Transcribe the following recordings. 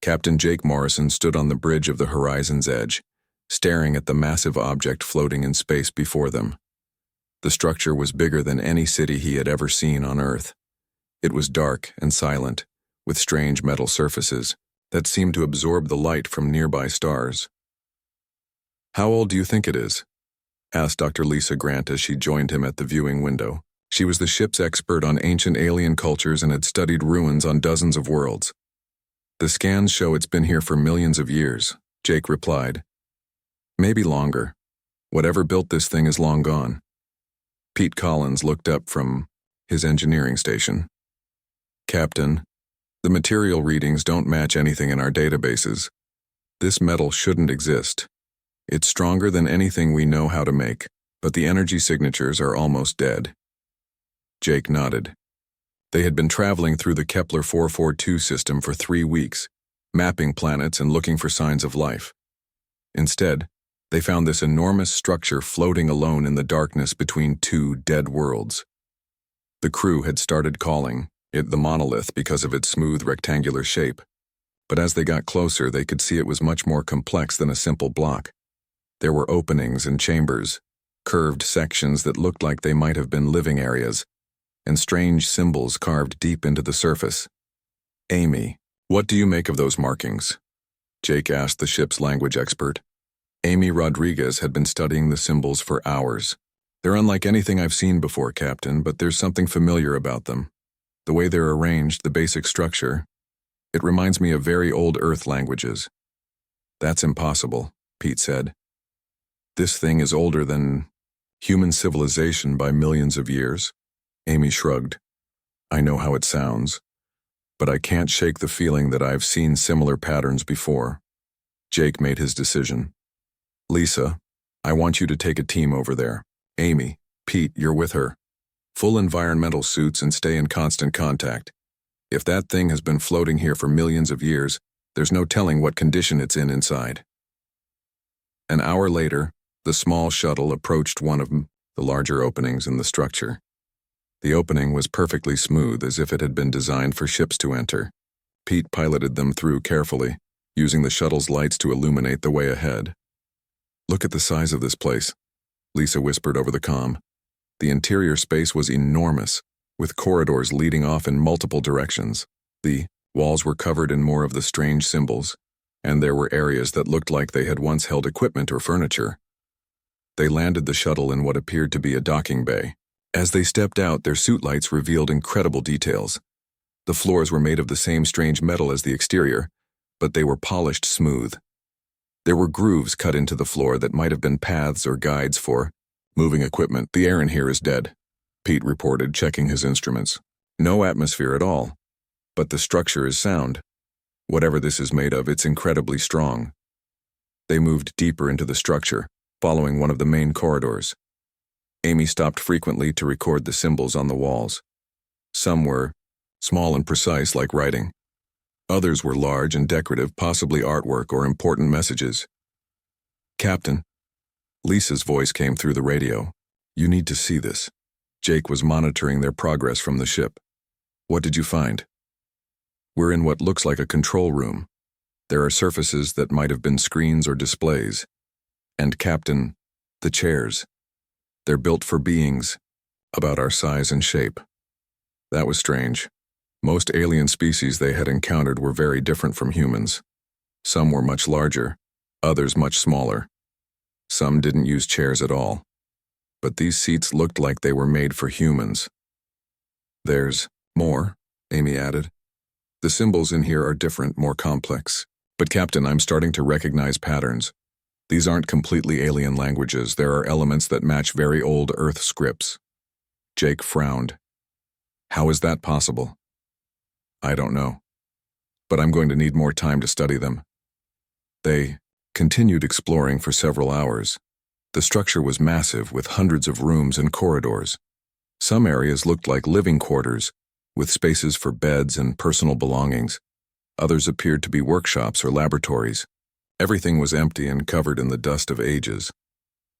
Captain Jake Morrison stood on the bridge of the horizon's edge, staring at the massive object floating in space before them. The structure was bigger than any city he had ever seen on Earth. It was dark and silent, with strange metal surfaces that seemed to absorb the light from nearby stars. "How old do you think it is?" asked Dr. Lisa Grant as she joined him at the viewing window. She was the ship's expert on ancient alien cultures and had studied ruins on dozens of worlds. "The scans show it's been here for millions of years," Jake replied. "Maybe longer. Whatever built this thing is long gone." Pete Collins looked up from his engineering station. "Captain, the material readings don't match anything in our databases. This metal shouldn't exist. It's stronger than anything we know how to make, but the energy signatures are almost dead." Jake nodded. They had been traveling through the Kepler 442 system for 3 weeks, mapping planets and looking for signs of life. Instead, they found this enormous structure floating alone in the darkness between two dead worlds. The crew had started calling it the monolith because of its smooth rectangular shape, but as they got closer they could see it was much more complex than a simple block. There were openings and chambers, curved sections that looked like they might have been living areas, and strange symbols carved deep into the surface. "Amy, what do you make of those markings?" Jake asked the ship's language expert. Amy Rodriguez had been studying the symbols for hours. "They're unlike anything I've seen before, Captain, but there's something familiar about them. The way they're arranged, the basic structure, it reminds me of very old Earth languages." "That's impossible," Pete said. "This thing is older than human civilization by millions of years." Amy shrugged. "I know how it sounds, but I can't shake the feeling that I've seen similar patterns before." Jake made his decision. "Lisa, I want you to take a team over there. Amy, Pete, you're with her. Full environmental suits and stay in constant contact. If that thing has been floating here for millions of years, there's no telling what condition it's in inside." An hour later, the small shuttle approached one of the larger openings in the structure. The opening was perfectly smooth, as if it had been designed for ships to enter. Pete piloted them through carefully, using the shuttle's lights to illuminate the way ahead. "Look at the size of this place," Lisa whispered over the comm. The interior space was enormous, with corridors leading off in multiple directions. The walls were covered in more of the strange symbols, and there were areas that looked like they had once held equipment or furniture. They landed the shuttle in what appeared to be a docking bay. As they stepped out, their suit lights revealed incredible details. The floors were made of the same strange metal as the exterior, but they were polished smooth. There were grooves cut into the floor that might have been paths or guides for moving equipment. "The air in here is dead," Pete reported, checking his instruments. "No atmosphere at all, but the structure is sound. Whatever this is made of, it's incredibly strong." They moved deeper into the structure, following one of the main corridors. Amy stopped frequently to record the symbols on the walls. Some were small and precise, like writing. Others were large and decorative, possibly artwork or important messages. "Captain," Lisa's voice came through the radio. "You need to see this." Jake was monitoring their progress from the ship. "What did you find?" "We're in what looks like a control room. There are surfaces that might have been screens or displays. And Captain, the chairs. They're built for beings about our size and shape." That was strange. Most alien species they had encountered were very different from humans. Some were much larger, others much smaller. Some didn't use chairs at all. But these seats looked like they were made for humans. "There's more," Amy added. "The symbols in here are different, more complex. But Captain, I'm starting to recognize patterns. These aren't completely alien languages. There are elements that match very old Earth scripts." Jake frowned. "How is that possible?" "I don't know. But I'm going to need more time to study them." They continued exploring for several hours. The structure was massive, with hundreds of rooms and corridors. Some areas looked like living quarters, with spaces for beds and personal belongings. Others appeared to be workshops or laboratories. Everything was empty and covered in the dust of ages.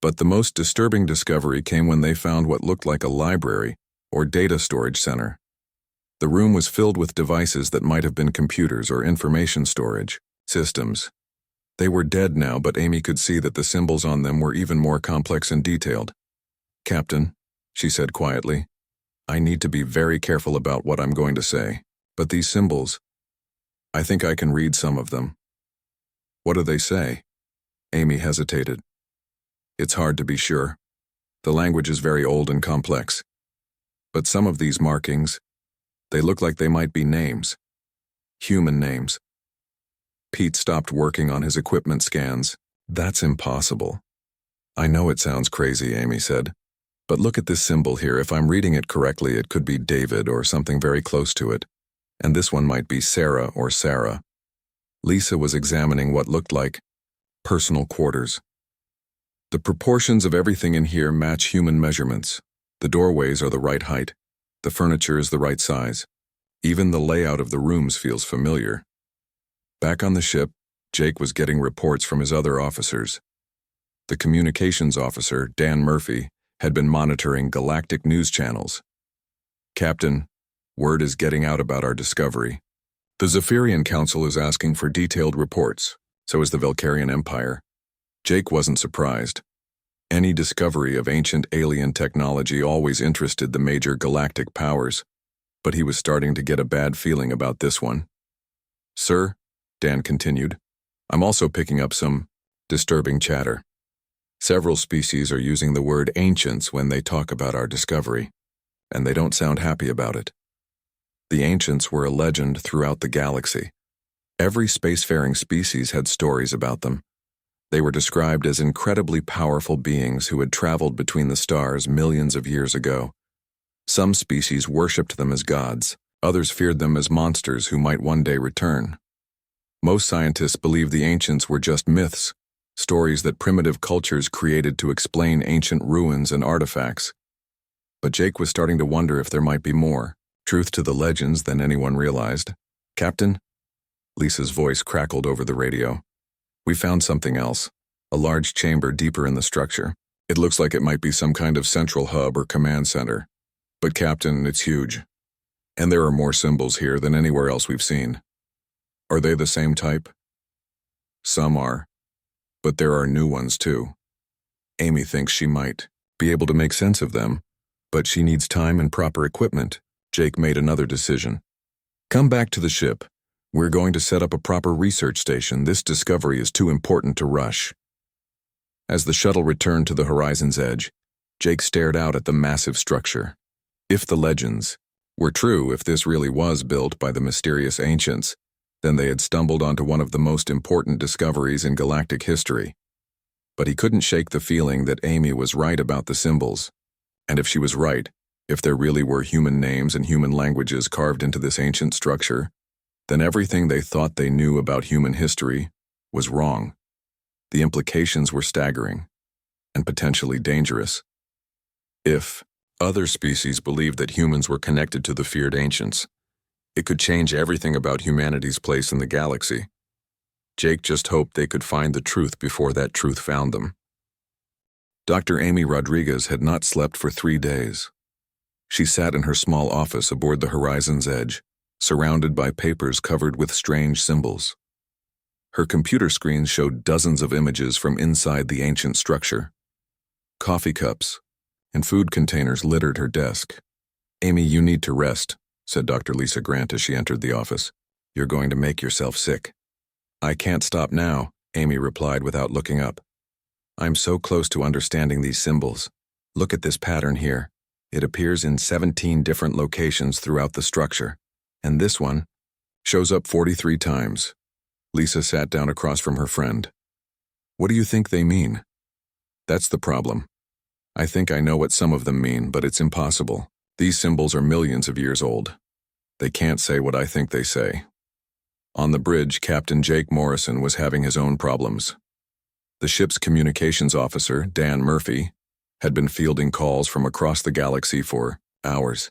But the most disturbing discovery came when they found what looked like a library or data storage center. The room was filled with devices that might have been computers or information storage systems. They were dead now, but Amy could see that the symbols on them were even more complex and detailed. "Captain," she said quietly, "I need to be very careful about what I'm going to say, but these symbols, I think I can read some of them." "What do they say?" Amy hesitated. "It's hard to be sure. The language is very old and complex. But some of these markings, they look like they might be names. Human names." Pete stopped working on his equipment scans. "That's impossible." "I know it sounds crazy," Amy said. "But look at this symbol here. If I'm reading it correctly, it could be David or something very close to it. And this one might be Sarah or Sarah." Lisa was examining what looked like personal quarters. "The proportions of everything in here match human measurements. The doorways are the right height. The furniture is the right size. Even the layout of the rooms feels familiar." Back on the ship, Jake was getting reports from his other officers. The communications officer, Dan Murphy, had been monitoring galactic news channels. "Captain, word is getting out about our discovery. The Zephyrian Council is asking for detailed reports. So is the Valkyrian Empire." Jake wasn't surprised. Any discovery of ancient alien technology always interested the major galactic powers, but he was starting to get a bad feeling about this one. "Sir," Dan continued, "I'm also picking up some disturbing chatter. Several species are using the word ancients when they talk about our discovery, and they don't sound happy about it. The ancients were a legend throughout the galaxy. Every spacefaring species had stories about them. They were described as incredibly powerful beings who had traveled between the stars millions of years ago. Some species worshipped them as gods, others feared them as monsters who might one day return. Most scientists believe the ancients were just myths, stories that primitive cultures created to explain ancient ruins and artifacts. But Jake was starting to wonder if there might be more truth to the legends than anyone realized. "Captain?" Lisa's voice crackled over the radio. "We found something else, a large chamber deeper in the structure. It looks like it might be some kind of central hub or command center. But Captain, it's huge. And there are more symbols here than anywhere else we've seen." "Are they the same type?" "Some are, but there are new ones too. Amy thinks she might be able to make sense of them, but she needs time and proper equipment." Jake made another decision. "Come back to the ship. We're going to set up a proper research station. This discovery is too important to rush." As the shuttle returned to the horizon's edge, Jake stared out at the massive structure. If the legends were true, if this really was built by the mysterious ancients, then they had stumbled onto one of the most important discoveries in galactic history. But he couldn't shake the feeling that Amy was right about the symbols. And if she was right, if there really were human names and human languages carved into this ancient structure, then everything they thought they knew about human history was wrong. The implications were staggering and potentially dangerous. If other species believed that humans were connected to the feared ancients, it could change everything about humanity's place in the galaxy. Jake just hoped they could find the truth before that truth found them. Dr. Amy Rodriguez had not slept for 3 days. She sat in her small office aboard the horizon's edge, surrounded by papers covered with strange symbols. Her computer screen showed dozens of images from inside the ancient structure. Coffee cups and food containers littered her desk. "Amy, you need to rest," said Dr. Lisa Grant as she entered the office. "You're going to make yourself sick." "I can't stop now," Amy replied without looking up. "I'm so close to understanding these symbols. Look at this pattern here. It appears in 17 different locations throughout the structure. And this one shows up 43 times. Lisa sat down across from her friend. "What do you think they mean?" "That's the problem. I think I know what some of them mean, but it's impossible. These symbols are millions of years old. They can't say what I think they say." On the bridge, Captain Jake Morrison was having his own problems. The ship's communications officer, Dan Murphy, had been fielding calls from across the galaxy for hours.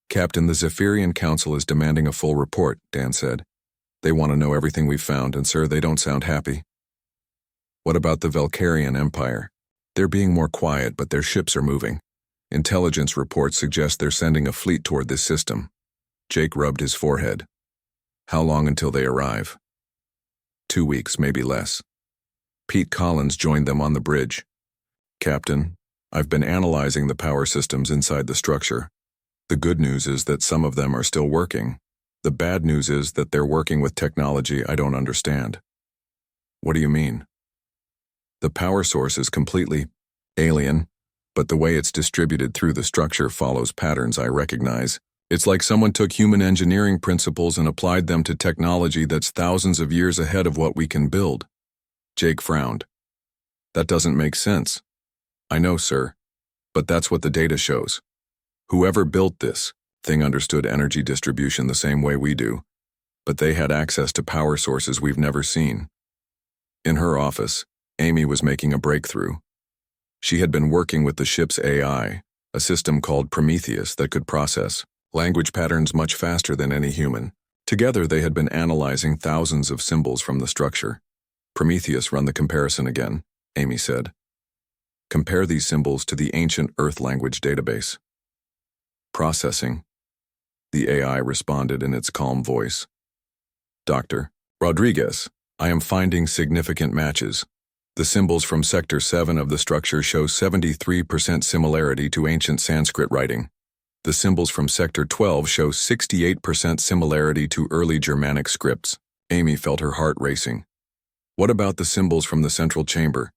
"Captain, the Zephyrian Council is demanding a full report," Dan said. "They want to know everything we've found, and sir, they don't sound happy." "What about the Valkyrian Empire? They're being more quiet, but their ships are moving. Intelligence reports suggest they're sending a fleet toward this system. Jake rubbed his forehead. How long until they arrive? 2 weeks, maybe less. Pete Collins joined them on the bridge. Captain, I've been analyzing the power systems inside the structure. The good news is that some of them are still working. The bad news is that they're working with technology I don't understand. What do you mean? The power source is completely alien, but the way it's distributed through the structure follows patterns I recognize. It's like someone took human engineering principles and applied them to technology that's thousands of years ahead of what we can build. Jake frowned. That doesn't make sense. I know, sir, but that's what the data shows. Whoever built this thing understood energy distribution the same way we do, but they had access to power sources we've never seen. In her office, Amy was making a breakthrough. She had been working with the ship's AI, a system called Prometheus that could process language patterns much faster than any human. Together, they had been analyzing thousands of symbols from the structure. Prometheus, run the comparison again, Amy said. Compare these symbols to the ancient Earth language database. Processing. The AI responded in its calm voice. Dr. Rodriguez, I am finding significant matches. The symbols from Sector 7 of the structure show 73% similarity to ancient Sanskrit writing. The symbols from Sector 12 show 68% similarity to early Germanic scripts. Amy felt her heart racing. What about the symbols from the central chamber?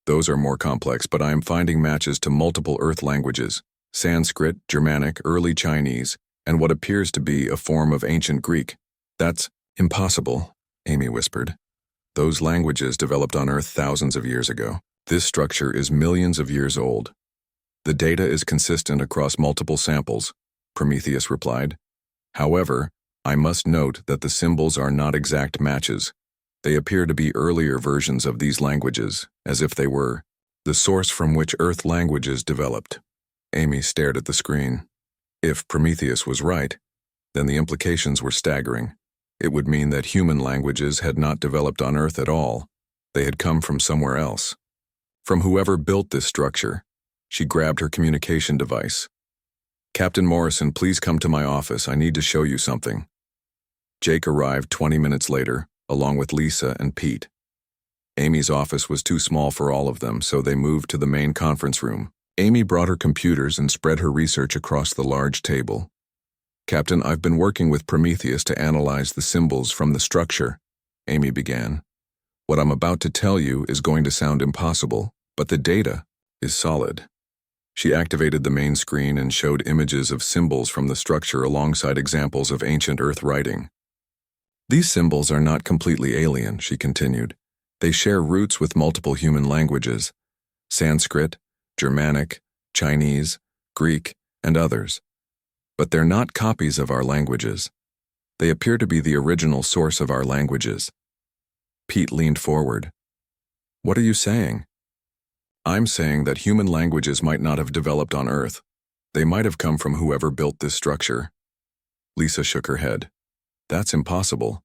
Those are more complex, but I am finding matches to multiple Earth languages: Sanskrit, Germanic, early Chinese, and what appears to be a form of ancient Greek. That's impossible, Amy whispered. Those languages developed on Earth thousands of years ago. This structure is millions of years old. The data is consistent across multiple samples, Prometheus replied. However, I must note that the symbols are not exact matches. They appear to be earlier versions of these languages, as if they were the source from which Earth languages developed. Amy stared at the screen. If Prometheus was right, then the implications were staggering. It would mean that human languages had not developed on Earth at all. They had come from somewhere else. From whoever built this structure. She grabbed her communication device. Captain Morrison, please come to my office. I need to show you something. Jake arrived 20 minutes later, along with Lisa and Pete. Amy's office was too small for all of them, so they moved to the main conference room. Amy brought her computers and spread her research across the large table. Captain, I've been working with Prometheus to analyze the symbols from the structure, Amy began. What I'm about to tell you is going to sound impossible, but the data is solid. She activated the main screen and showed images of symbols from the structure alongside examples of ancient Earth writing. These symbols are not completely alien, she continued. They share roots with multiple human languages: Sanskrit, Germanic, Chinese, Greek, and others. But they're not copies of our languages. They appear to be the original source of our languages. Pete leaned forward. What are you saying? I'm saying that human languages might not have developed on Earth. They might have come from whoever built this structure. Lisa shook her head. That's impossible.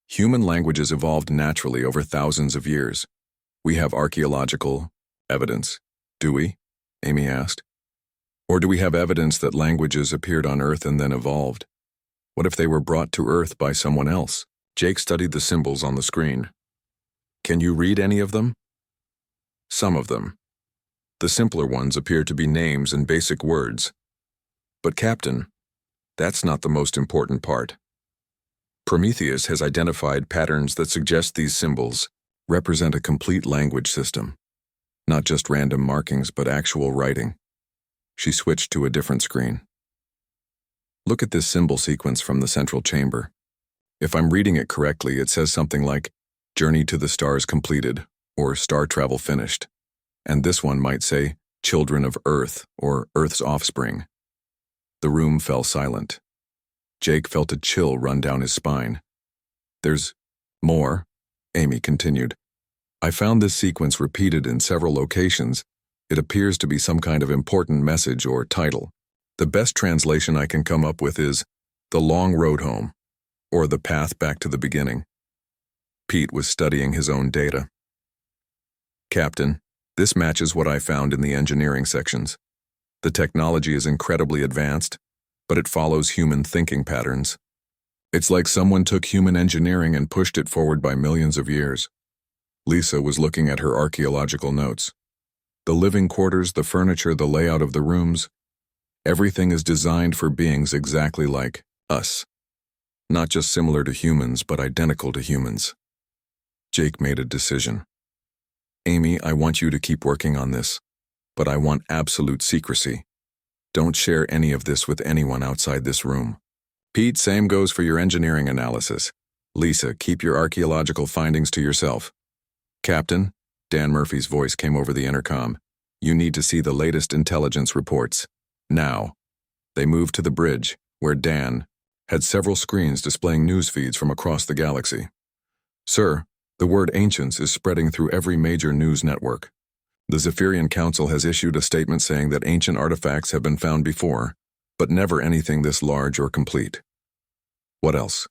Human languages evolved naturally over thousands of years. We have archaeological evidence, do we? Amy asked. Or do we have evidence that languages appeared on Earth and then evolved? What if they were brought to Earth by someone else? Jake studied the symbols on the screen. Can you read any of them? Some of them. The simpler ones appear to be names and basic words. But Captain, that's not the most important part. Prometheus has identified patterns that suggest these symbols represent a complete language system. Not just random markings, but actual writing. She switched to a different screen. Look at this symbol sequence from the central chamber. If I'm reading it correctly, it says something like, Journey to the Stars completed, or Star travel finished. And this one might say, Children of Earth, or Earth's offspring. The room fell silent. Jake felt a chill run down his spine. There's more, Amy continued. I found this sequence repeated in several locations. It appears to be some kind of important message or title. The best translation I can come up with is, The Long Road Home, or The Path Back to the Beginning. Pete was studying his own data. Captain, this matches what I found in the engineering sections. The technology is incredibly advanced, but it follows human thinking patterns. It's like someone took human engineering and pushed it forward by millions of years. Lisa was looking at her archaeological notes. The living quarters, the furniture, the layout of the rooms, everything is designed for beings exactly like us. Not just similar to humans, but identical to humans. Jake made a decision. Amy, I want you to keep working on this, but I want absolute secrecy. Don't share any of this with anyone outside this room. Pete, same goes for your engineering analysis. Lisa, keep your archaeological findings to yourself. Captain, Dan Murphy's voice came over the intercom. You need to see the latest intelligence reports. Now. They moved to the bridge, where Dan had several screens displaying news feeds from across the galaxy. Sir, the word ancients is spreading through every major news network. The Zephyrian Council has issued a statement saying that ancient artifacts have been found before, but never anything this large or complete. What else?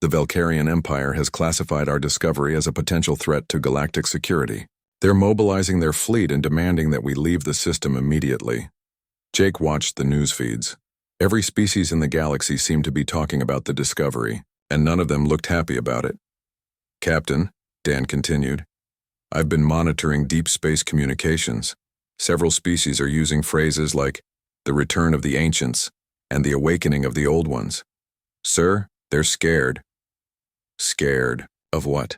The Valkyrian Empire has classified our discovery as a potential threat to galactic security. They're mobilizing their fleet and demanding that we leave the system immediately. Jake watched the news feeds. Every species in the galaxy seemed to be talking about the discovery, and none of them looked happy about it. Captain, Dan continued, I've been monitoring deep space communications. Several species are using phrases like the return of the ancients and the awakening of the old ones. Sir, they're scared. Scared of what?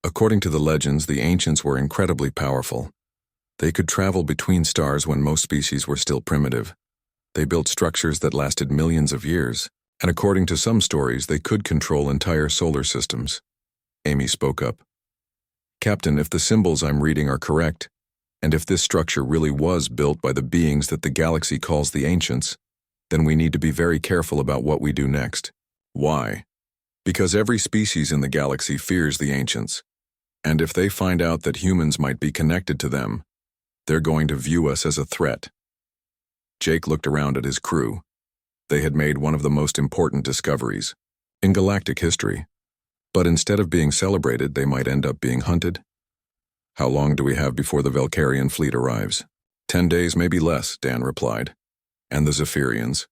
According to the legends, the ancients were incredibly powerful. They could travel between stars when most species were still primitive. They built structures that lasted millions of years, and according to some stories, they could control entire solar systems. Amy spoke up. Captain, if the symbols I'm reading are correct, and if this structure really was built by the beings that the galaxy calls the ancients, then we need to be very careful about what we do next. Why? Because every species in the galaxy fears the ancients, and if they find out that humans might be connected to them, they're going to view us as a threat. Jake looked around at his crew. They had made one of the most important discoveries in galactic history, but instead of being celebrated, they might end up being hunted. How long do we have before the Valkyrian fleet arrives? 10 days, maybe less, Dan replied. And the Zephyrians?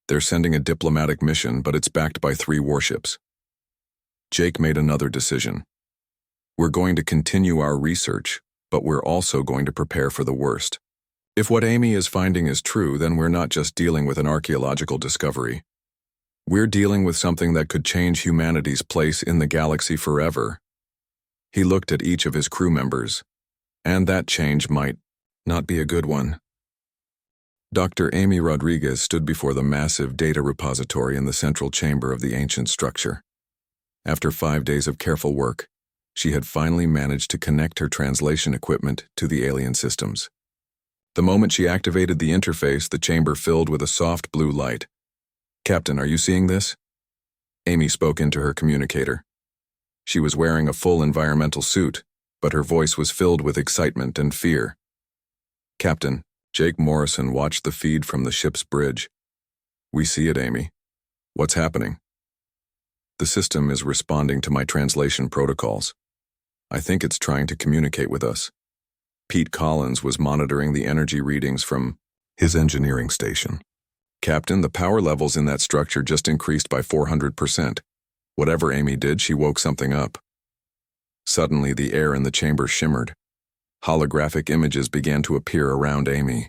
They're sending a diplomatic mission, but it's backed by 3 warships. Jake made another decision. We're going to continue our research, but we're also going to prepare for the worst. If what Amy is finding is true, then we're not just dealing with an archaeological discovery. We're dealing with something that could change humanity's place in the galaxy forever. He looked at each of his crew members, and that change might not be a good one. Dr. Amy Rodriguez stood before the massive data repository in the central chamber of the ancient structure. After 5 days of careful work, she had finally managed to connect her translation equipment to the alien systems. The moment she activated the interface, the chamber filled with a soft blue light. Captain, are you seeing this? Amy spoke into her communicator. She was wearing a full environmental suit, but her voice was filled with excitement and fear. Captain, Jake Morrison watched the feed from the ship's bridge. We see it, Amy. What's happening? The system is responding to my translation protocols. I think it's trying to communicate with us. Pete Collins was monitoring the energy readings from his engineering station. Captain, the power levels in that structure just increased by 400%. Whatever Amy did, she woke something up. Suddenly, the air in the chamber shimmered. Holographic images began to appear around Amy.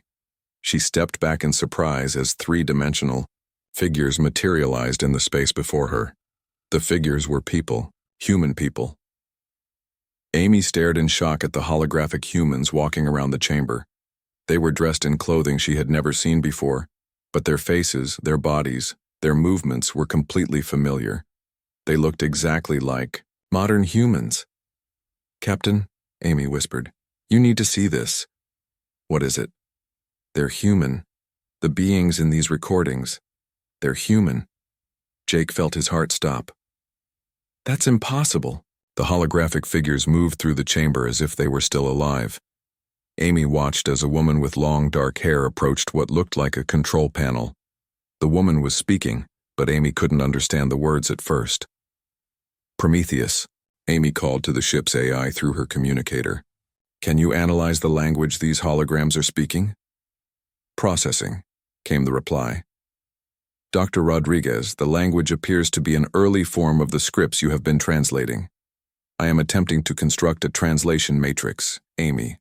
She stepped back in surprise as 3-dimensional figures materialized in the space before her. The figures were people, human people. Amy stared in shock at the holographic humans walking around the chamber. They were dressed in clothing she had never seen before, but their faces, their bodies, their movements were completely familiar. They looked exactly like modern humans. Captain, Amy whispered, you need to see this. What is it? They're human. The beings in these recordings. They're human. Jake felt his heart stop. That's impossible. The holographic figures moved through the chamber as if they were still alive. Amy watched as a woman with long dark hair approached what looked like a control panel. The woman was speaking, but Amy couldn't understand the words at first. Prometheus, Amy called to the ship's AI through her communicator. Can you analyze the language these holograms are speaking? Processing, came the reply. Dr. Rodriguez, the language appears to be an early form of the scripts you have been translating. I am attempting to construct a translation matrix, Amy.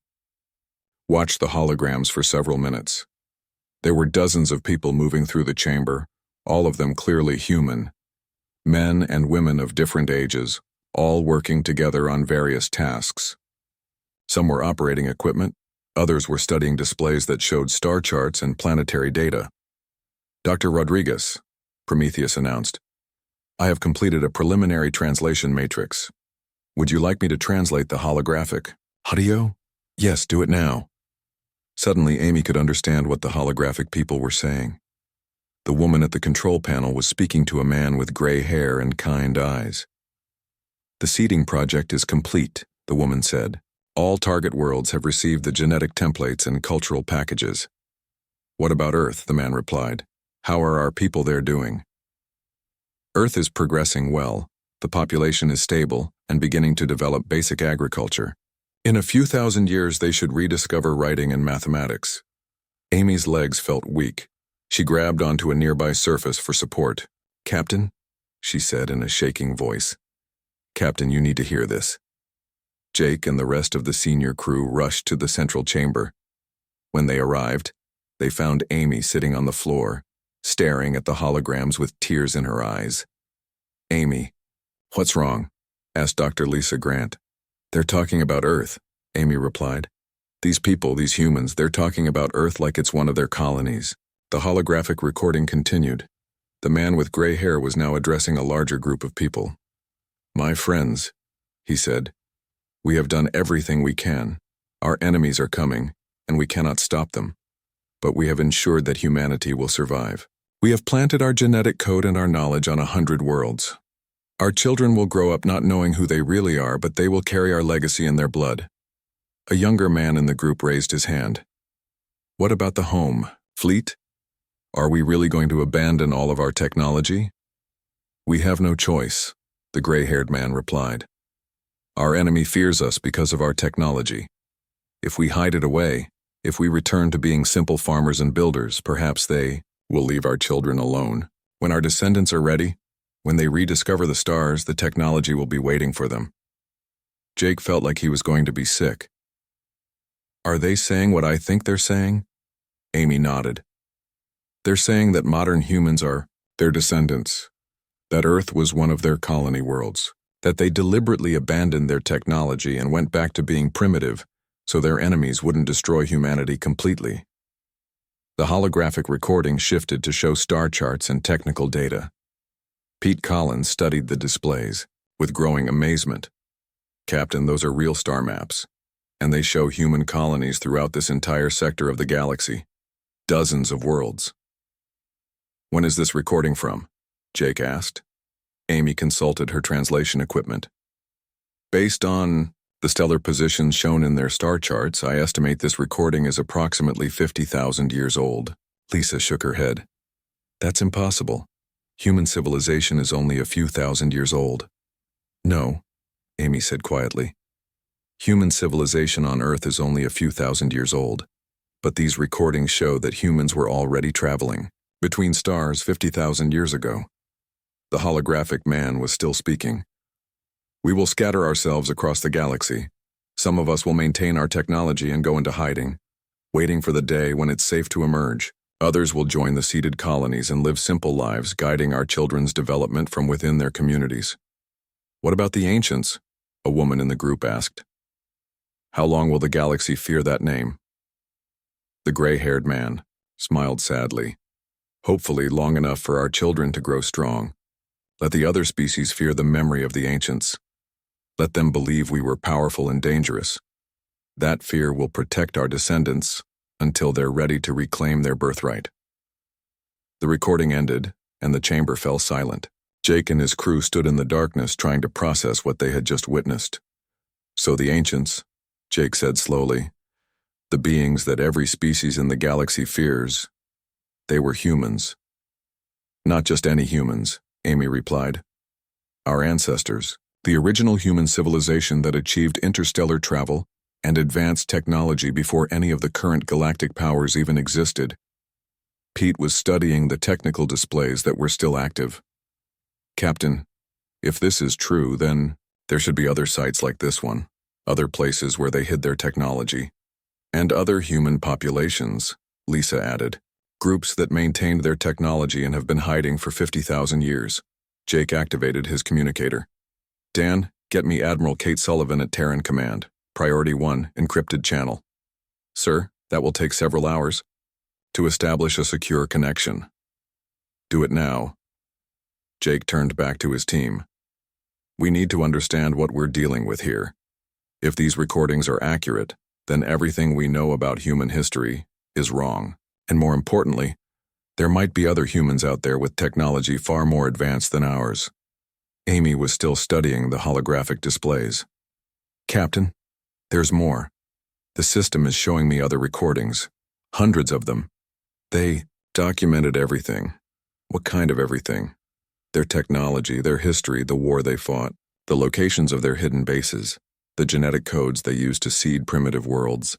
Watch the holograms for several minutes. There were dozens of people moving through the chamber, all of them clearly human. Men and women of different ages, all working together on various tasks. Some were operating equipment, others were studying displays that showed star charts and planetary data. Dr. Rodriguez, Prometheus announced, I have completed a preliminary translation matrix. Would you like me to translate the holographic? Audio? Yes, do it now. Suddenly, Amy could understand what the holographic people were saying. The woman at the control panel was speaking to a man with gray hair and kind eyes. The seeding project is complete, the woman said. All target worlds have received the genetic templates and cultural packages. What about Earth? The man replied. How are our people there doing? Earth is progressing well. The population is stable and beginning to develop basic agriculture. In a few thousand years, they should rediscover writing and mathematics. Amy's legs felt weak. She grabbed onto a nearby surface for support. Captain, she said in a shaking voice. Captain, you need to hear this. Jake and the rest of the senior crew rushed to the central chamber. When they arrived, they found Amy sitting on the floor, staring at the holograms with tears in her eyes. Amy, what's wrong? Asked Dr. Lisa Grant. They're talking about Earth, Amy replied. These people, these humans, they're talking about Earth like it's one of their colonies. The holographic recording continued. The man with gray hair was now addressing a larger group of people. My friends, he said, we have done everything we can. Our enemies are coming, and we cannot stop them. But we have ensured that humanity will survive. We have planted our genetic code and our knowledge on 100 worlds. Our children will grow up not knowing who they really are, but they will carry our legacy in their blood. A younger man in the group raised his hand. What about the home, fleet? Are we really going to abandon all of our technology? We have no choice, the gray-haired man replied. Our enemy fears us because of our technology. If we hide it away, if we return to being simple farmers and builders, perhaps they will leave our children alone. When our descendants are ready, when they rediscover the stars, the technology will be waiting for them. Jake felt like he was going to be sick. Are they saying what I think they're saying? Amy nodded. They're saying that modern humans are their descendants, that Earth was one of their colony worlds, that they deliberately abandoned their technology and went back to being primitive so their enemies wouldn't destroy humanity completely. The holographic recording shifted to show star charts and technical data. Pete Collins studied the displays with growing amazement. Captain, those are real star maps, and they show human colonies throughout this entire sector of the galaxy. Dozens of worlds. When is this recording from? Jake asked. Amy consulted her translation equipment. Based on the stellar positions shown in their star charts, I estimate this recording is approximately 50,000 years old. Lisa shook her head. That's impossible. Human civilization is only a few thousand years old. No, Amy said quietly. Human civilization on Earth is only a few thousand years old, but these recordings show that humans were already traveling between stars 50,000 years ago. The holographic man was still speaking. We will scatter ourselves across the galaxy. Some of us will maintain our technology and go into hiding, waiting for the day when it's safe to emerge. Others will join the seeded colonies and live simple lives, guiding our children's development from within their communities. What about the ancients? A woman in the group asked. How long will the galaxy fear that name? The gray-haired man smiled sadly. Hopefully long enough for our children to grow strong. Let the other species fear the memory of the ancients. Let them believe we were powerful and dangerous. That fear will protect our descendants until they're ready to reclaim their birthright. The recording ended, and the chamber fell silent. Jake and his crew stood in the darkness trying to process what they had just witnessed. So the ancients, Jake said slowly, the beings that every species in the galaxy fears, they were humans. Not just any humans, Amy replied. Our ancestors, the original human civilization that achieved interstellar travel and advanced technology before any of the current galactic powers even existed. Pete was studying the technical displays that were still active. Captain, if this is true, then there should be other sites like this one, other places where they hid their technology, and other human populations, Lisa added, groups that maintained their technology and have been hiding for 50,000 years. Jake activated his communicator. Dan, get me Admiral Kate Sullivan at Terran Command. Priority 1, encrypted channel. Sir, that will take several hours. To establish a secure connection. Do it now. Jake turned back to his team. We need to understand what we're dealing with here. If these recordings are accurate, then everything we know about human history is wrong. And more importantly, there might be other humans out there with technology far more advanced than ours. Amy was still studying the holographic displays. Captain, there's more. The system is showing me other recordings. Hundreds of them. They documented everything. What kind of everything? Their technology, their history, the war they fought, the locations of their hidden bases, the genetic codes they used to seed primitive worlds.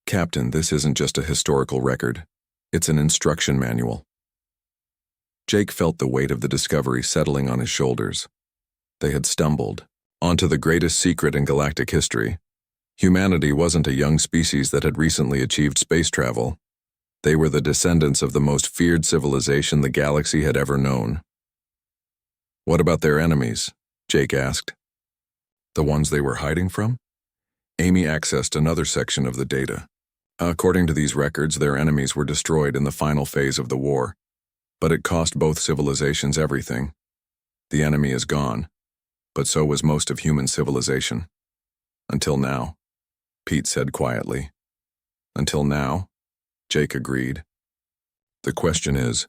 Captain, this isn't just a historical record. It's an instruction manual. Jake felt the weight of the discovery settling on his shoulders. They had stumbled onto the greatest secret in galactic history. Humanity wasn't a young species that had recently achieved space travel. They were the descendants of the most feared civilization the galaxy had ever known. What about their enemies? Jake asked. The ones they were hiding from? Amy accessed another section of the data. According to these records, their enemies were destroyed in the final phase of the war, but it cost both civilizations everything. The enemy is gone, but so was most of human civilization. Until now, Pete said quietly. Until now, Jake agreed. The question is,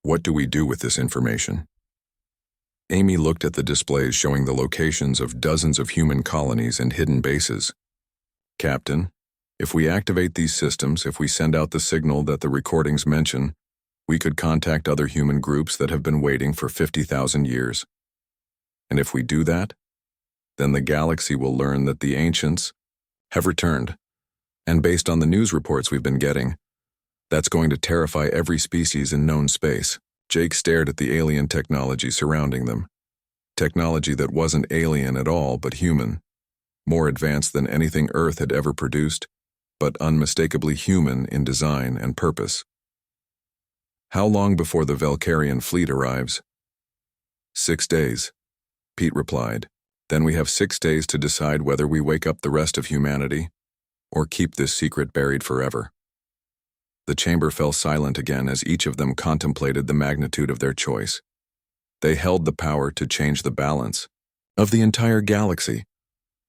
what do we do with this information? Amy looked at the displays showing the locations of dozens of human colonies and hidden bases. Captain, if we activate these systems, if we send out the signal that the recordings mention, we could contact other human groups that have been waiting for 50,000 years. And if we do that, then the galaxy will learn that the ancients have returned. And based on the news reports we've been getting, that's going to terrify every species in known space. Jake stared at the alien technology surrounding them. Technology that wasn't alien at all, but human. More advanced than anything Earth had ever produced, but unmistakably human in design and purpose. How long before the Valkyrian fleet arrives? 6 days, Pete replied. Then we have 6 days to decide whether we wake up the rest of humanity or keep this secret buried forever. The chamber fell silent again as each of them contemplated the magnitude of their choice. They held the power to change the balance of the entire galaxy,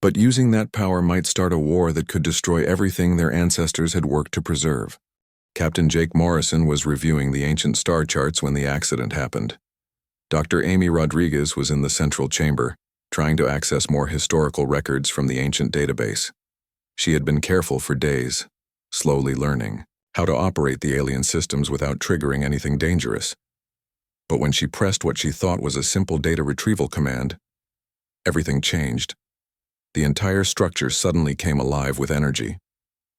but using that power might start a war that could destroy everything their ancestors had worked to preserve. Captain Jake Morrison was reviewing the ancient star charts when the accident happened. Dr. Amy Rodriguez was in the central chamber, trying to access more historical records from the ancient database. She had been careful for days, slowly learning how to operate the alien systems without triggering anything dangerous. But when she pressed what she thought was a simple data retrieval command, everything changed. The entire structure suddenly came alive with energy.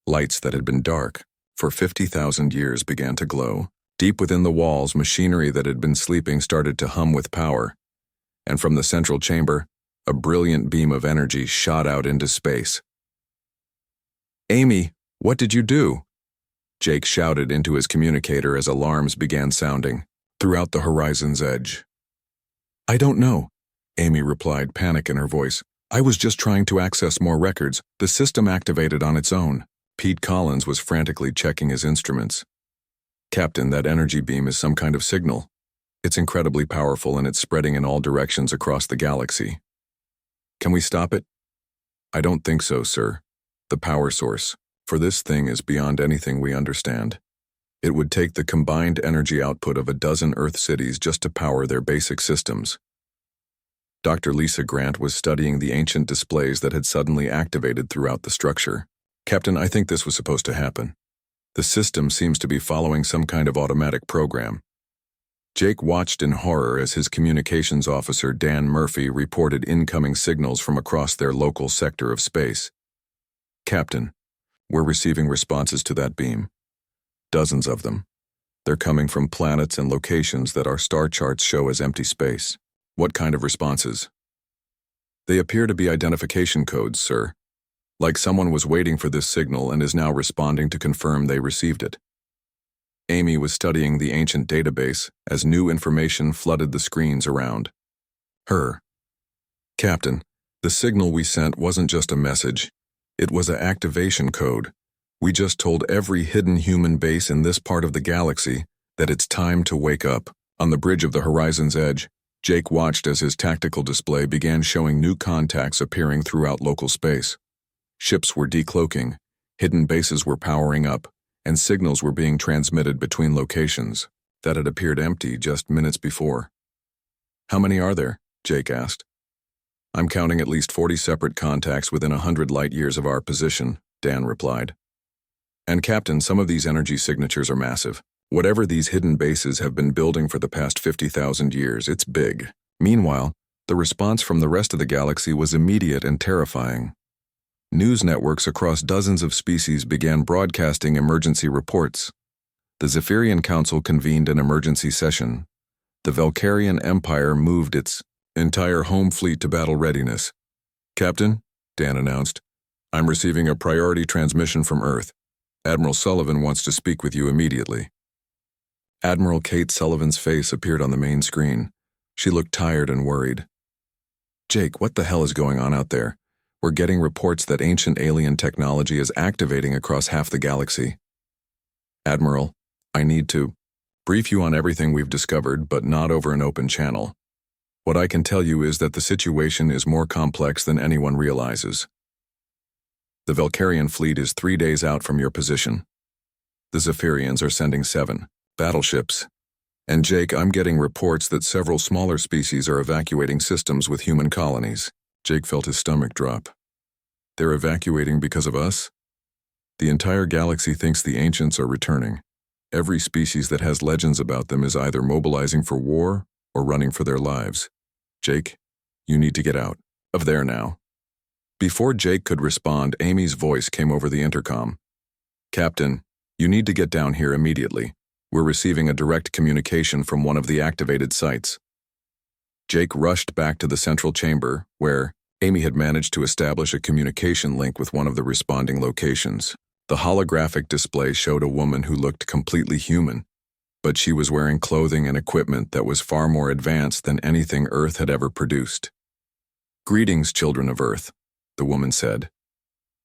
Lights that had been dark for 50,000 years began to glow. Deep within the walls, machinery that had been sleeping started to hum with power. And from the central chamber, a brilliant beam of energy shot out into space. Amy, what did you do? Jake shouted into his communicator as alarms began sounding throughout the horizon's edge. I don't know, Amy replied, panic in her voice. I was just trying to access more records. The system activated on its own. Pete Collins was frantically checking his instruments. Captain, that energy beam is some kind of signal. It's incredibly powerful and it's spreading in all directions across the galaxy. Can we stop it? I don't think so, sir. The power source for this thing is beyond anything we understand. It would take the combined energy output of a dozen Earth cities just to power their basic systems. Dr. Lisa Grant was studying the ancient displays that had suddenly activated throughout the structure. Captain, I think this was supposed to happen. The system seems to be following some kind of automatic program. Jake watched in horror as his communications officer Dan Murphy reported incoming signals from across their local sector of space. Captain, we're receiving responses to that beam. Dozens of them. They're coming from planets and locations that our star charts show as empty space. What kind of responses? They appear to be identification codes, sir. Like someone was waiting for this signal and is now responding to confirm they received it. Amy was studying the ancient database as new information flooded the screens around her. Captain, the signal we sent wasn't just a message. It was an activation code. We just told every hidden human base in this part of the galaxy that it's time to wake up. On the bridge of the horizon's edge, Jake watched as his tactical display began showing new contacts appearing throughout local space. Ships were decloaking, hidden bases were powering up, and signals were being transmitted between locations that had appeared empty just minutes before. How many are there? Jake asked. I'm counting at least 40 separate contacts within 100 light-years of our position, Dan replied. And Captain, some of these energy signatures are massive. Whatever these hidden bases have been building for the past 50,000 years, it's big. Meanwhile, the response from the rest of the galaxy was immediate and terrifying. News networks across dozens of species began broadcasting emergency reports. The Zephyrian Council convened an emergency session. The Valkyrian Empire moved its entire home fleet to battle readiness. Captain, Dan announced, I'm receiving a priority transmission from Earth. Admiral Sullivan wants to speak with you immediately. Admiral Kate Sullivan's face appeared on the main screen. She looked tired and worried. Jake, what the hell is going on out there? We're getting reports that ancient alien technology is activating across half the galaxy. Admiral, I need to brief you on everything we've discovered, but not over an open channel. What I can tell you is that the situation is more complex than anyone realizes. The Valkyrian fleet is 3 days out from your position. The Zephyrians are sending 7 battleships. And Jake, I'm getting reports that several smaller species are evacuating systems with human colonies. Jake felt his stomach drop. They're evacuating because of us? The entire galaxy thinks the ancients are returning. Every species that has legends about them is either mobilizing for war or running for their lives. Jake, you need to get out of there now. Before Jake could respond, Amy's voice came over the intercom. Captain, you need to get down here immediately. We're receiving a direct communication from one of the activated sites. Jake rushed back to the central chamber, where Amy had managed to establish a communication link with one of the responding locations. The holographic display showed a woman who looked completely human, but she was wearing clothing and equipment that was far more advanced than anything Earth had ever produced. Greetings, children of Earth, the woman said.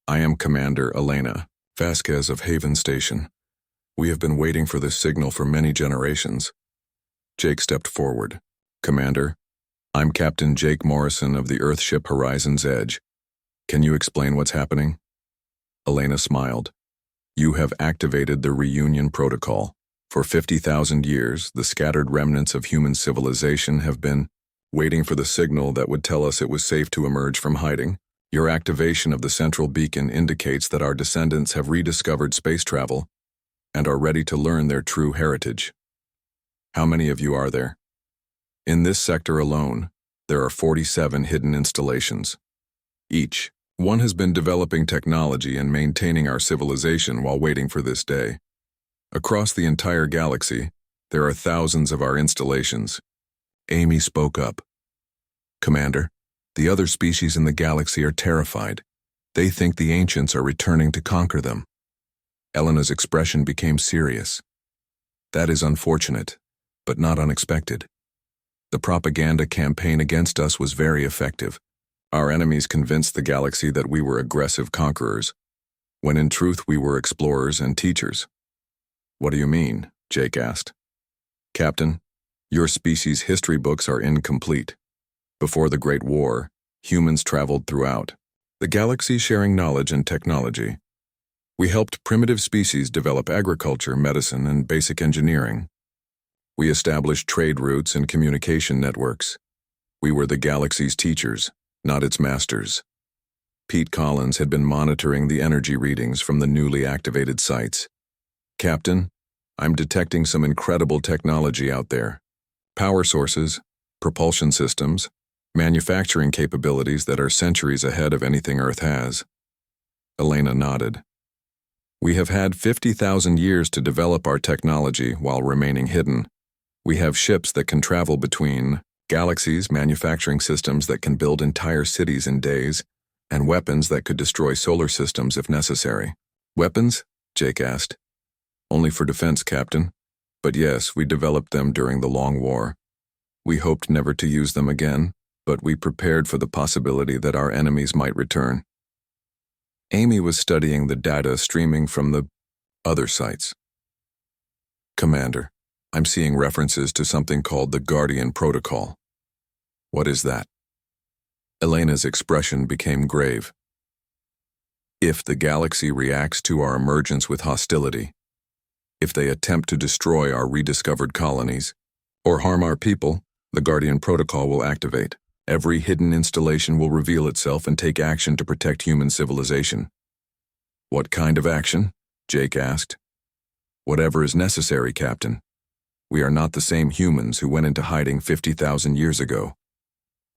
I am Commander Elena Vasquez of Haven Station. We have been waiting for this signal for many generations. Jake stepped forward. Commander, I'm Captain Jake Morrison of the Earthship Horizon's Edge. Can you explain what's happening? Elena smiled. You have activated the reunion protocol. For 50,000 years, the scattered remnants of human civilization have been waiting for the signal that would tell us it was safe to emerge from hiding. Your activation of the central beacon indicates that our descendants have rediscovered space travel and are ready to learn their true heritage. How many of you are there? In this sector alone, there are 47 hidden installations. Each one has been developing technology and maintaining our civilization while waiting for this day. Across the entire galaxy, there are thousands of our installations. Amy spoke up. Commander, the other species in the galaxy are terrified. They think the ancients are returning to conquer them. Elena's expression became serious. That is unfortunate, but not unexpected. The propaganda campaign against us was very effective. Our enemies convinced the galaxy that we were aggressive conquerors, when in truth we were explorers and teachers. What do you mean? Jake asked. Captain, your species' history books are incomplete. Before the Great War, humans traveled throughout the galaxy sharing knowledge and technology. We helped primitive species develop agriculture, medicine, and basic engineering. We established trade routes and communication networks. We were the galaxy's teachers, not its masters. Pete Collins had been monitoring the energy readings from the newly activated sites. Captain, I'm detecting some incredible technology out there. Power sources, propulsion systems, manufacturing capabilities that are centuries ahead of anything Earth has. Elena nodded. We have had 50,000 years to develop our technology while remaining hidden. We have ships that can travel between galaxies, manufacturing systems that can build entire cities in days, and weapons that could destroy solar systems if necessary. Weapons? Jake asked. Only for defense, Captain. But yes, we developed them during the Long War. We hoped never to use them again, but we prepared for the possibility that our enemies might return. Amy was studying the data streaming from the other sites. Commander, I'm seeing references to something called the Guardian Protocol. What is that? Elena's expression became grave. If the galaxy reacts to our emergence with hostility, if they attempt to destroy our rediscovered colonies, or harm our people, the Guardian Protocol will activate. Every hidden installation will reveal itself and take action to protect human civilization. What kind of action? Jake asked. Whatever is necessary, Captain. We are not the same humans who went into hiding 50,000 years ago.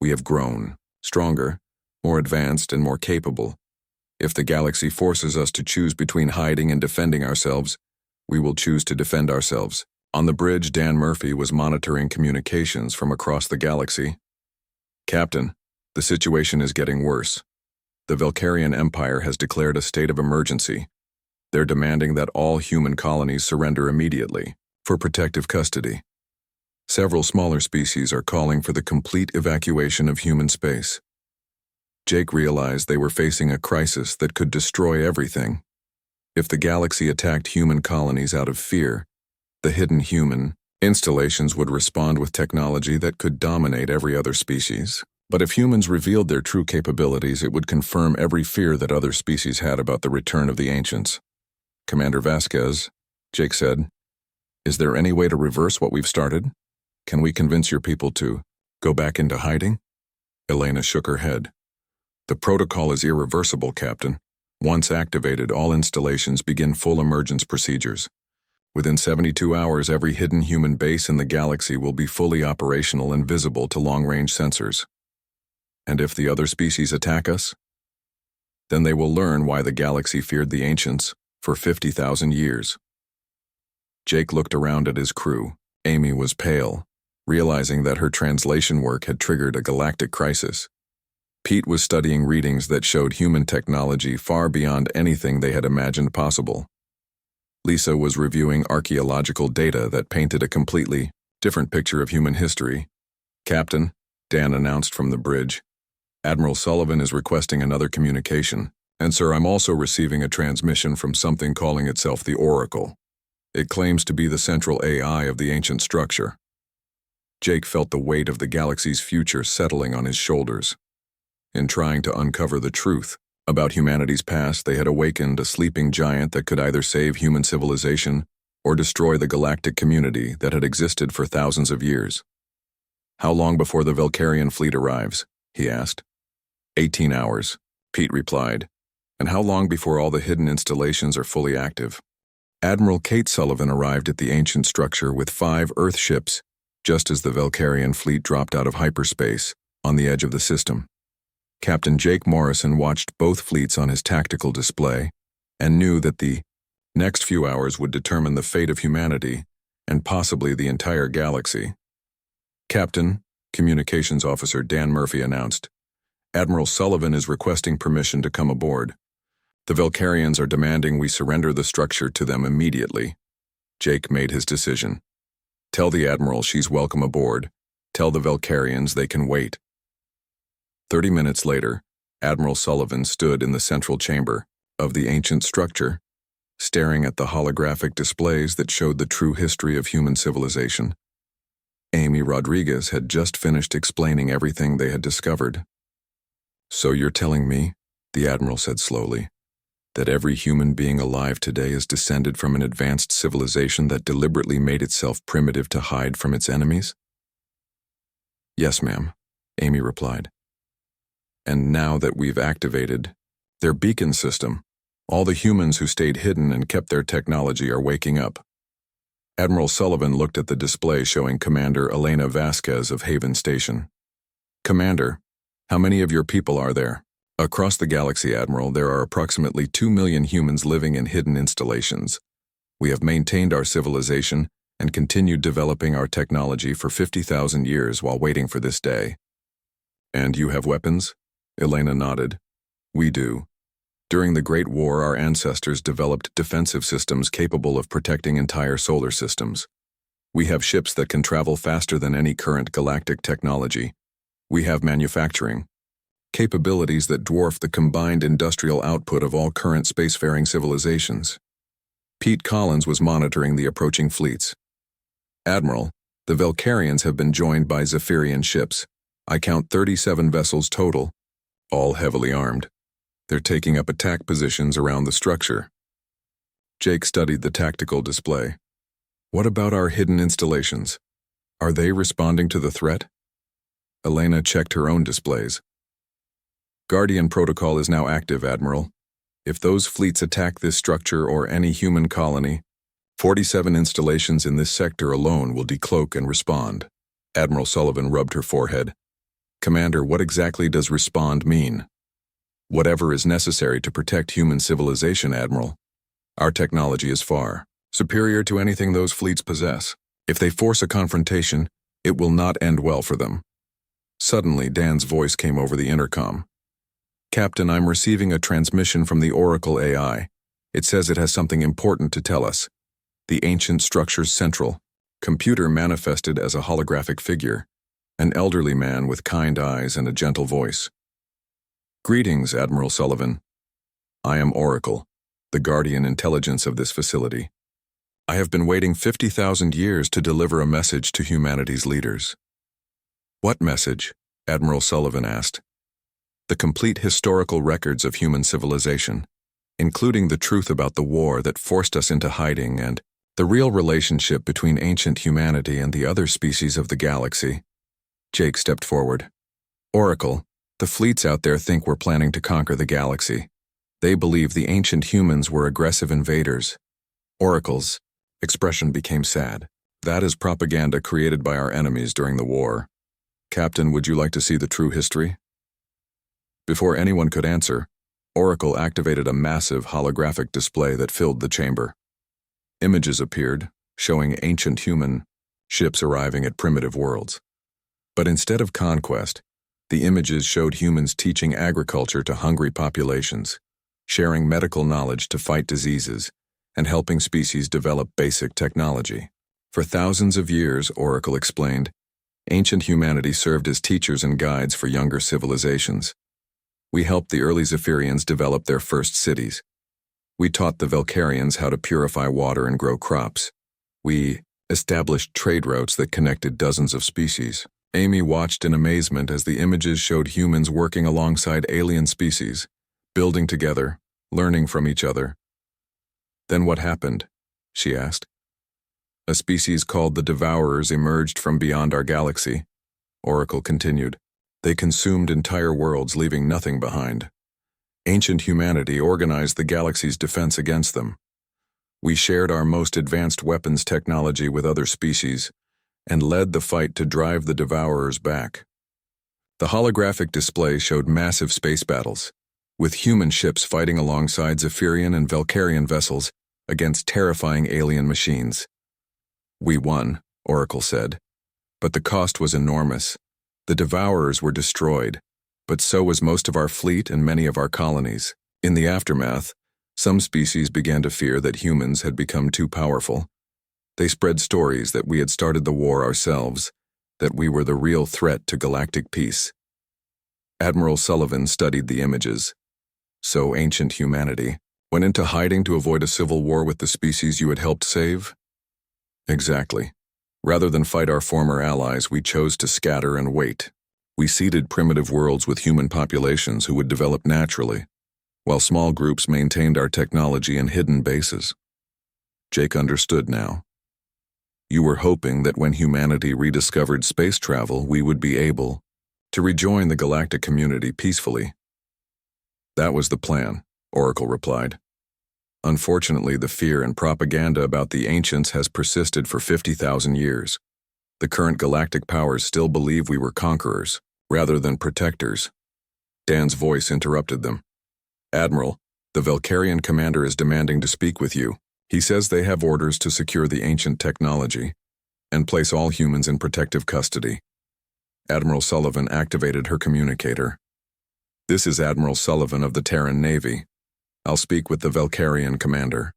We have grown, stronger, more advanced, and more capable. If the galaxy forces us to choose between hiding and defending ourselves, we will choose to defend ourselves. On the bridge, Dan Murphy was monitoring communications from across the galaxy. Captain, the situation is getting worse. The Valkyrian Empire has declared a state of emergency. They're demanding that all human colonies surrender immediately, for protective custody. Several smaller species are calling for the complete evacuation of human space. Jake realized they were facing a crisis that could destroy everything. If the galaxy attacked human colonies out of fear, the hidden human installations would respond with technology that could dominate every other species. But if humans revealed their true capabilities, it would confirm every fear that other species had about the return of the ancients. Commander Vasquez, Jake said, is there any way to reverse what we've started? Can we convince your people to go back into hiding? Elena shook her head. The protocol is irreversible, Captain. Once activated, all installations begin full emergence procedures. Within 72 hours, every hidden human base in the galaxy will be fully operational and visible to long-range sensors. And if the other species attack us, then they will learn why the galaxy feared the ancients for 50,000 years. Jake looked around at his crew. Amy was pale, realizing that her translation work had triggered a galactic crisis. Pete was studying readings that showed human technology far beyond anything they had imagined possible. Lisa was reviewing archaeological data that painted a completely different picture of human history. Captain, Dan announced from the bridge, Admiral Sullivan is requesting another communication. And sir, I'm also receiving a transmission from something calling itself the Oracle. It claims to be the central AI of the ancient structure. Jake felt the weight of the galaxy's future settling on his shoulders. In trying to uncover the truth about humanity's past, they had awakened a sleeping giant that could either save human civilization or destroy the galactic community that had existed for thousands of years. How long before the Valkyrian fleet arrives? He asked. 18 hours, Pete replied. And how long before all the hidden installations are fully active? Admiral Kate Sullivan arrived at the ancient structure with 5 Earth ships, just as the Valkyrian fleet dropped out of hyperspace on the edge of the system. Captain Jake Morrison watched both fleets on his tactical display and knew that the next few hours would determine the fate of humanity and possibly the entire galaxy. Captain, Communications Officer Dan Murphy announced, Admiral Sullivan is requesting permission to come aboard. The Valkyrians are demanding we surrender the structure to them immediately. Jake made his decision. Tell the Admiral she's welcome aboard. Tell the Valkyrians they can wait. 30 minutes later, Admiral Sullivan stood in the central chamber of the ancient structure, staring at the holographic displays that showed the true history of human civilization. Amy Rodriguez had just finished explaining everything they had discovered. So you're telling me, the Admiral said slowly, that every human being alive today is descended from an advanced civilization that deliberately made itself primitive to hide from its enemies? Yes, ma'am, Amy replied. And now that we've activated their beacon system, all the humans who stayed hidden and kept their technology are waking up. Admiral Sullivan looked at the display showing Commander Elena Vasquez of Haven Station. Commander, how many of your people are there? Across the galaxy, Admiral, there are approximately 2 million humans living in hidden installations. We have maintained our civilization and continued developing our technology for 50,000 years while waiting for this day. And you have weapons? Elena nodded. We do. During the Great War, our ancestors developed defensive systems capable of protecting entire solar systems. We have ships that can travel faster than any current galactic technology. We have manufacturing capabilities that dwarf the combined industrial output of all current spacefaring civilizations. Pete Collins was monitoring the approaching fleets. Admiral, the Valkyrians have been joined by Zephyrian ships. I count 37 vessels total, all heavily armed. They're taking up attack positions around the structure. Jake studied the tactical display. What about our hidden installations? Are they responding to the threat? Elena checked her own displays. Guardian Protocol is now active, Admiral. If those fleets attack this structure or any human colony, 47 installations in this sector alone will decloak and respond. Admiral Sullivan rubbed her forehead. Commander, what exactly does respond mean? Whatever is necessary to protect human civilization, Admiral. Our technology is far superior to anything those fleets possess. If they force a confrontation, it will not end well for them. Suddenly, Dan's voice came over the intercom. Captain, I'm receiving a transmission from the Oracle AI. It says it has something important to tell us. The ancient structure's central computer manifested as a holographic figure, an elderly man with kind eyes and a gentle voice. Greetings, Admiral Sullivan. I am Oracle, the guardian intelligence of this facility. I have been waiting 50,000 years to deliver a message to humanity's leaders. What message? Admiral Sullivan asked. The complete historical records of human civilization, including the truth about the war that forced us into hiding and the real relationship between ancient humanity and the other species of the galaxy. Jake stepped forward. Oracle, the fleets out there think we're planning to conquer the galaxy. They believe the ancient humans were aggressive invaders. Oracle's expression became sad. That is propaganda created by our enemies during the war. Captain, would you like to see the true history? Before anyone could answer, Oracle activated a massive holographic display that filled the chamber. Images appeared, showing ancient human ships arriving at primitive worlds. But instead of conquest, the images showed humans teaching agriculture to hungry populations, sharing medical knowledge to fight diseases, and helping species develop basic technology. For thousands of years, Oracle explained, ancient humanity served as teachers and guides for younger civilizations. We helped the early Zephyrians develop their first cities. We taught the Valkyrians how to purify water and grow crops. We established trade routes that connected dozens of species. Amy watched in amazement as the images showed humans working alongside alien species, building together, learning from each other. Then what happened? She asked. A species called the Devourers emerged from beyond our galaxy. Oracle continued. They consumed entire worlds, leaving nothing behind. Ancient humanity organized the galaxy's defense against them. We shared our most advanced weapons technology with other species and led the fight to drive the Devourers back. The holographic display showed massive space battles, with human ships fighting alongside Zephyrian and Valkyrian vessels against terrifying alien machines. We won, Oracle said, but the cost was enormous. The Devourers were destroyed, but so was most of our fleet and many of our colonies. In the aftermath, some species began to fear that humans had become too powerful. They spread stories that we had started the war ourselves, that we were the real threat to galactic peace. Admiral Sullivan studied the images. So ancient humanity went into hiding to avoid a civil war with the species you had helped save? Exactly. Rather than fight our former allies, we chose to scatter and wait. We seeded primitive worlds with human populations who would develop naturally, while small groups maintained our technology in hidden bases. Jake understood now. You were hoping that when humanity rediscovered space travel, we would be able to rejoin the galactic community peacefully. That was the plan, Oracle replied. Unfortunately, the fear and propaganda about the ancients has persisted for 50,000 years. The current galactic powers still believe we were conquerors, rather than protectors. Dan's voice interrupted them. Admiral, the Valkyrian commander is demanding to speak with you. He says they have orders to secure the ancient technology and place all humans in protective custody. Admiral Sullivan activated her communicator. This is Admiral Sullivan of the Terran Navy. I'll speak with the Valkyrian commander.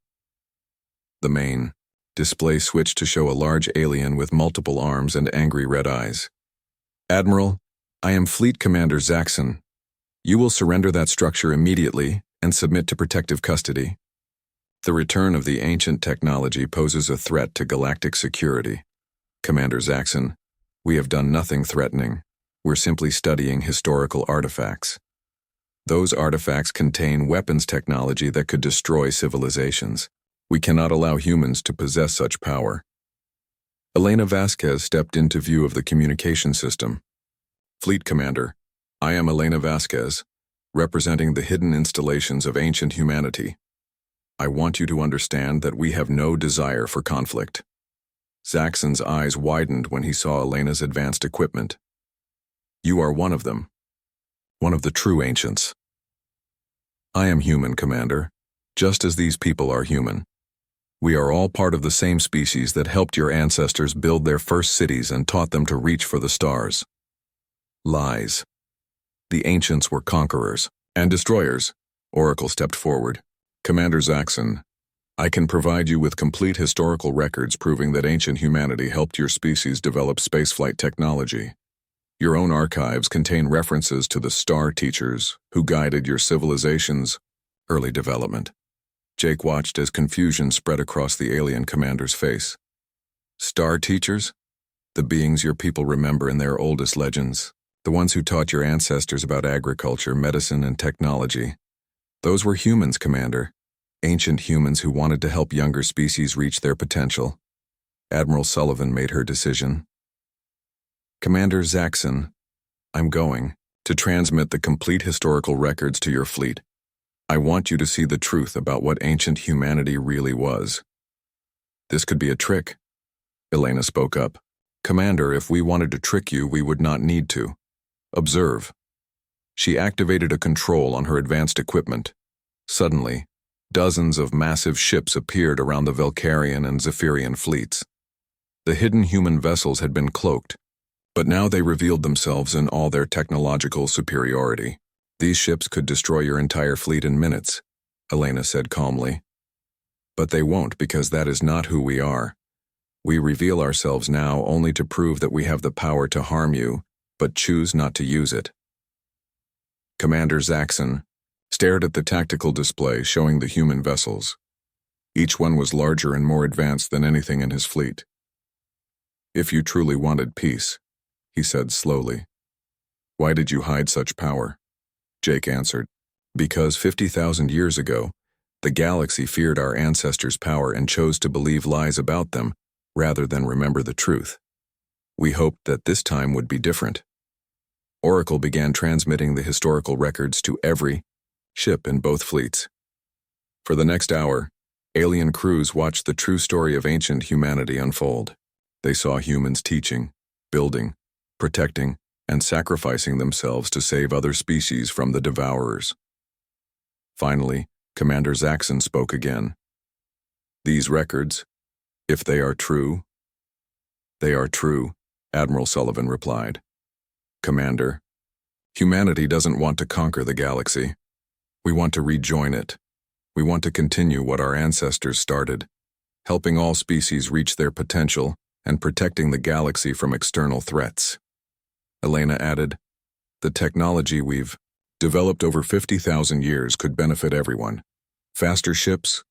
The main display switched to show a large alien with multiple arms and angry red eyes. Admiral, I am Fleet Commander Zaxxon. You will surrender that structure immediately and submit to protective custody. The return of the ancient technology poses a threat to galactic security. Commander Zaxxon, we have done nothing threatening. We're simply studying historical artifacts. Those artifacts contain weapons technology that could destroy civilizations. We cannot allow humans to possess such power. Elena Vasquez stepped into view of the communication system. Fleet Commander, I am Elena Vasquez, representing the hidden installations of ancient humanity. I want you to understand that we have no desire for conflict. Zaxxon's eyes widened when he saw Elena's advanced equipment. You are one of them. One of the true ancients. I am human, Commander, just as these people are human. We are all part of the same species that helped your ancestors build their first cities and taught them to reach for the stars. Lies. The ancients were conquerors and destroyers. Oracle stepped forward. Commander Zaxxon, I can provide you with complete historical records proving that ancient humanity helped your species develop spaceflight technology. Your own archives contain references to the star teachers who guided your civilization's early development. Jake watched as confusion spread across the alien commander's face. Star teachers? The beings your people remember in their oldest legends. The ones who taught your ancestors about agriculture, medicine, and technology. Those were humans, Commander. Ancient humans who wanted to help younger species reach their potential. Admiral Sullivan made her decision. Commander Zaxxon, I'm going to transmit the complete historical records to your fleet. I want you to see the truth about what ancient humanity really was. This could be a trick. Elena spoke up. Commander, if we wanted to trick you, we would not need to. Observe. She activated a control on her advanced equipment. Suddenly, dozens of massive ships appeared around the Valkyrian and Zephyrian fleets. The hidden human vessels had been cloaked, but now they revealed themselves in all their technological superiority. These ships could destroy your entire fleet in minutes, Elena said calmly. But they won't, because that is not who we are. We reveal ourselves now only to prove that we have the power to harm you, but choose not to use it. Commander Zaxxon stared at the tactical display showing the human vessels. Each one was larger and more advanced than anything in his fleet. If you truly wanted peace, he said slowly, why did you hide such power? Jake answered, because 50,000 years ago, the galaxy feared our ancestors' power and chose to believe lies about them rather than remember the truth. We hoped that this time would be different. Oracle began transmitting the historical records to every ship in both fleets. For the next hour, alien crews watched the true story of ancient humanity unfold. They saw humans teaching, building, protecting, and sacrificing themselves to save other species from the devourers. Finally, Commander Zaxxon spoke again. These records, if they are true, they are true, Admiral Sullivan replied. Commander, humanity doesn't want to conquer the galaxy. We want to rejoin it. We want to continue what our ancestors started, helping all species reach their potential and protecting the galaxy from external threats. Elena added, the technology we've developed over 50,000 years could benefit everyone. Faster ships,